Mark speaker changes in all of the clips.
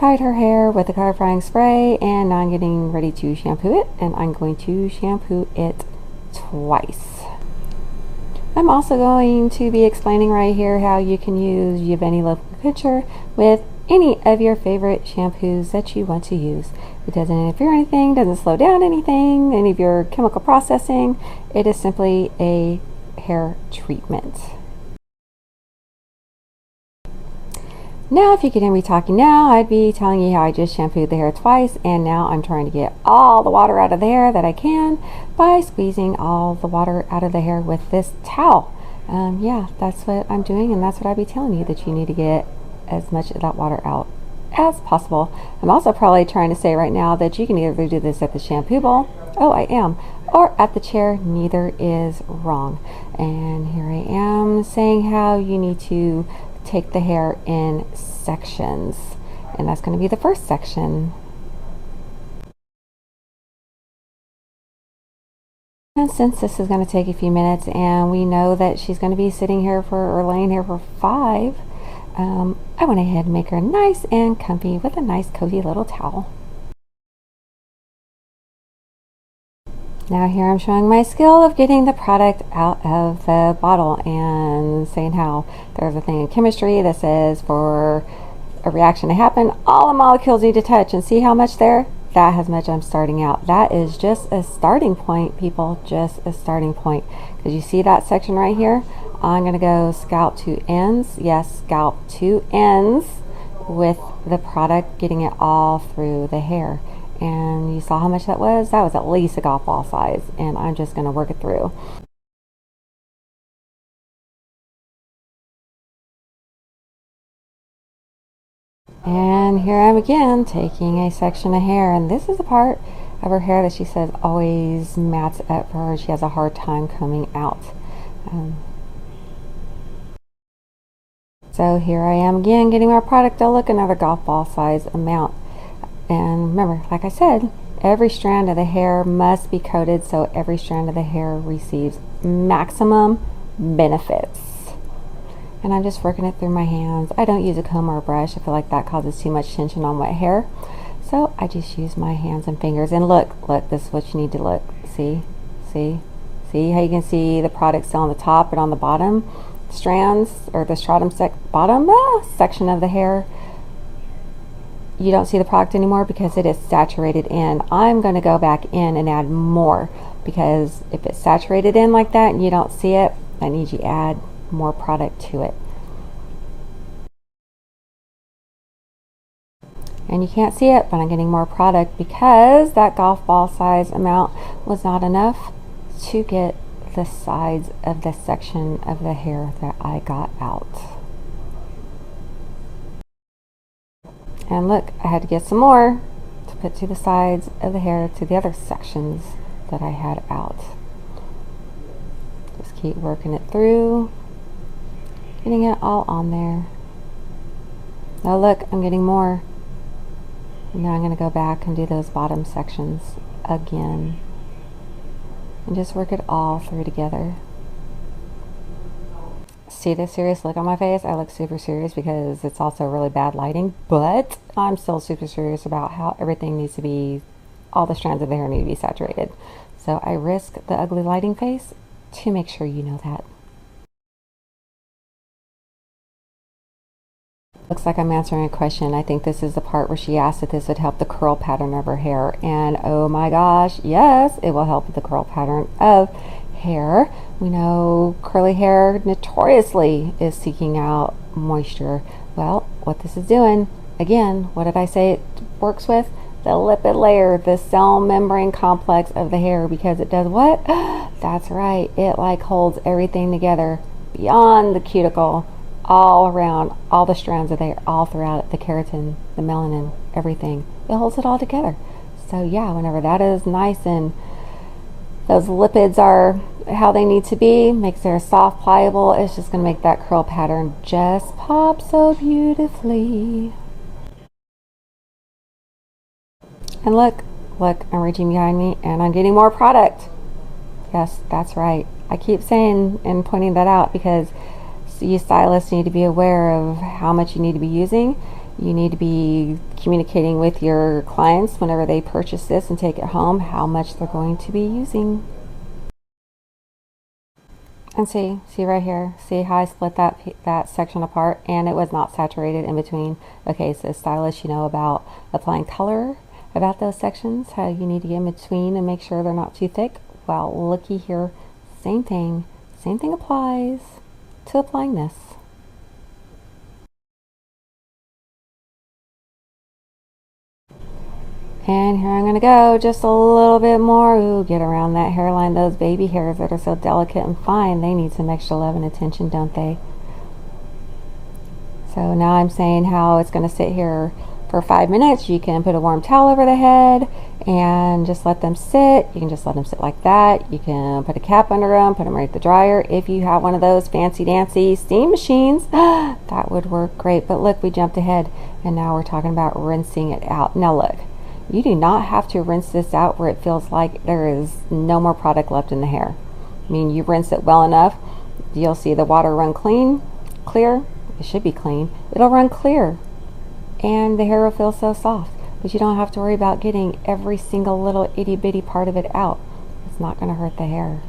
Speaker 1: Tied her hair with a clarifying spray, and now I'm getting ready to shampoo it, and I'm going to shampoo it twice. I'm also going to be explaining right here how you can use iykyk liquid quencher with any of your favorite shampoos that you want to use. It doesn't interfere anything, doesn't slow down anything, any of your chemical processing. It is simply a hair treatment. Now, if you could hear me talking now, I'd be telling you how I just shampooed the hair twice, and now I'm trying to get all the water out of the hair that I can by squeezing all the water out of the hair with this towel. Yeah, that's what I'm doing, and that's what I'd be telling you, that you need to get as much of that water out as possible. I'm also probably trying to say right now that you can either do this at the shampoo bowl, oh I am, or at the chair. Neither is wrong. And here I am saying how you need to take the hair in sections, and that's going to be the first section. And since this is going to take a few minutes, and we know that she's going to be sitting here or laying here for 5, I went ahead and make her nice and comfy with a nice cozy little towel. Now here I'm showing my skill of getting the product out of the bottle and saying how there's a thing in chemistry that says for a reaction to happen, all the molecules need to touch, and see how much there? That has much I'm starting out. That is just a starting point, people, just a starting point. Because you see that section right here? I'm going to go scalp to ends. Yes, scalp to ends with the product, getting it all through the hair. And you saw how much that was? That was at least a golf ball size, and I'm just going to work it through. And here I am again, taking a section of hair, and this is the part of her hair that she says always mats up for her. She has a hard time coming out. So here I am again, getting my product. Oh, look, another golf ball size amount. And remember, like I said, every strand of the hair must be coated, so every strand of the hair receives maximum benefits. And I'm just working it through my hands. I don't use a comb or a brush. I feel like that causes too much tension on wet hair. So I just use my hands and fingers. And look, this is what you need to look. See how you can see the product still on the top, but on the bottom strands, or the stratum section of the hair, you don't see the product anymore because it is saturated in. I'm going to go back in and add more, because if it's saturated in like that and you don't see it, I need you to add more product to it. And you can't see it, but I'm getting more product because that golf ball size amount was not enough to get the sides of the section of the hair that I got out. And look, I had to get some more to put to the sides of the hair, to the other sections that I had out. Just keep working it through, getting it all on there. Now look, I'm getting more. And now I'm going to go back and do those bottom sections again. And just work it all through together. See the serious look on my face? I look super serious because it's also really bad lighting, but I'm still super serious about how everything needs to be, all the strands of the hair need to be saturated. So I risk the ugly lighting face to make sure you know that. Looks like I'm answering a question. I think this is the part where she asked if this would help the curl pattern of her hair. And oh my gosh, yes, it will help with the curl pattern of hair. We know curly hair notoriously is seeking out moisture. Well, what this is doing, again, what did I say it works with? The lipid layer, the cell membrane complex of the hair, because it does what? That's right, it like holds everything together beyond the cuticle, all around, all the strands of the hair, all throughout it, the keratin, the melanin, everything. It holds it all together. So yeah, whenever that is nice and those lipids are how they need to be, makes their soft, pliable, it's just going to make that curl pattern just pop so beautifully. And look, I'm reaching behind me and I'm getting more product. Yes, that's right. I keep saying and pointing that out because you stylists need to be aware of how much you need to be using. You need to be communicating with your clients whenever they purchase this and take it home how much they're going to be using. And see right here, see how I split that section apart, and it was not saturated in between. Okay, so stylists, you know about applying color, about those sections, how you need to get in between and make sure they're not too thick. Well, looky here, same thing applies to applying this. And here I'm going to go just a little bit more. Ooh, get around that hairline. Those baby hairs that are so delicate and fine, they need some extra love and attention, don't they? So now I'm saying how it's going to sit here for 5 minutes. You can put a warm towel over the head and just let them sit. You can just let them sit like that. You can put a cap under them, put them right at the dryer. If you have one of those fancy dancy steam machines, that would work great. But look, we jumped ahead and now we're talking about rinsing it out. Now look, you do not have to rinse this out where it feels like there is no more product left in the hair. I mean, you rinse it well enough, you'll see the water run clear. It should be clean. It'll run clear and the hair will feel so soft, but you don't have to worry about getting every single little itty bitty part of it out. It's not going to hurt the hair.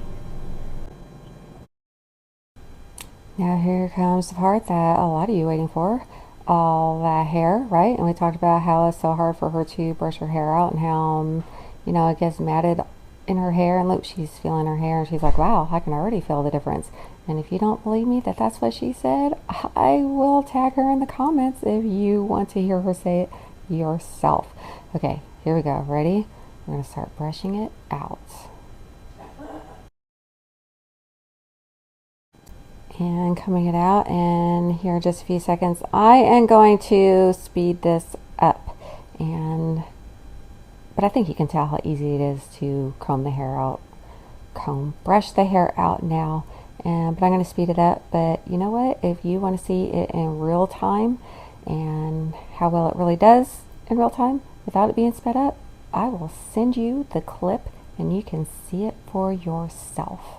Speaker 1: Now here comes the part that a lot of you are waiting for. All that hair, right? And we talked about how it's so hard for her to brush her hair out and how, you know, it gets matted in her hair. And look, she's feeling her hair and she's like, wow, I can already feel the difference. And if you don't believe me that that's what she said, I will tag her in the comments if you want to hear her say it yourself. Okay, here we go. Ready? We're going to start brushing it out. And coming it out, and here in just a few seconds I am going to speed this up, but I think you can tell how easy it is to brush the hair out now. But I'm going to speed it up. But you know what, if you want to see it in real time and how well it really does in real time without it being sped up, I will send you the clip and you can see it for yourself.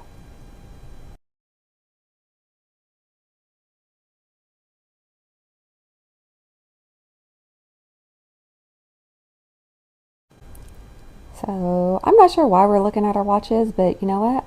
Speaker 1: So I'm not sure why we're looking at our watches, but you know what?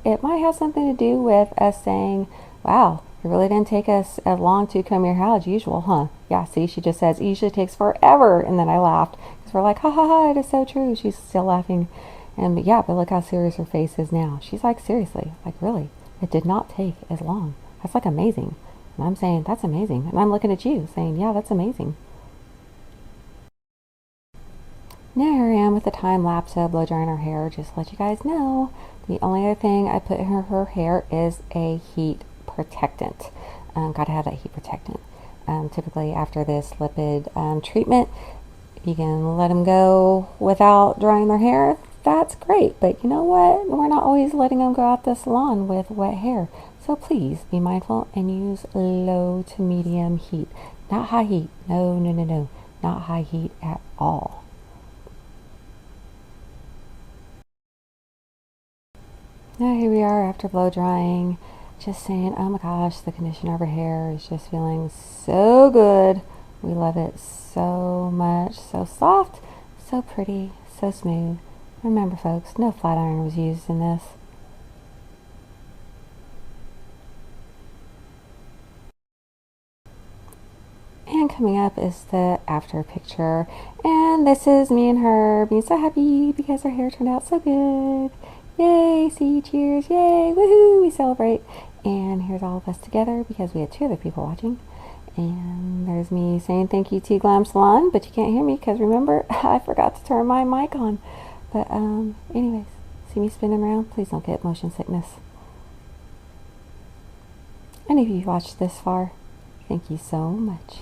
Speaker 1: It might have something to do with us saying, wow, it really didn't take us as long to comb your hair as usual, huh? Yeah, see, she just says it usually takes forever. And then I laughed because we're like, ha ha ha, it is so true. She's still laughing. But look how serious her face is now. She's like, seriously, like really, it did not take as long. That's like amazing. And I'm saying, that's amazing. And I'm looking at you saying, yeah, that's amazing. Now here I am with the time lapse of blow drying her hair. Just to let you guys know, the only other thing I put in her hair is a heat protectant. Gotta have that heat protectant. Typically after this lipid treatment, you can let them go without drying their hair. That's great, but you know what? We're not always letting them go out the salon with wet hair. So please be mindful and use low to medium heat. Not high heat. No. Not high heat at all. Now here we are after blow drying, just saying, oh my gosh, the conditioner of her hair is just feeling so good. We love it so much. So soft, so pretty, so smooth. Remember folks, no flat iron was used in this. And coming up is the after picture. And this is me and her being so happy because her hair turned out so good. Yay, see, cheers, yay, woohoo, we celebrate. And here's all of us together because we had 2 other people watching. And there's me saying thank you to Glam Salon, but you can't hear me because remember, I forgot to turn my mic on. But anyways, see me spinning around? Please don't get motion sickness. And if you've watched this far, thank you so much.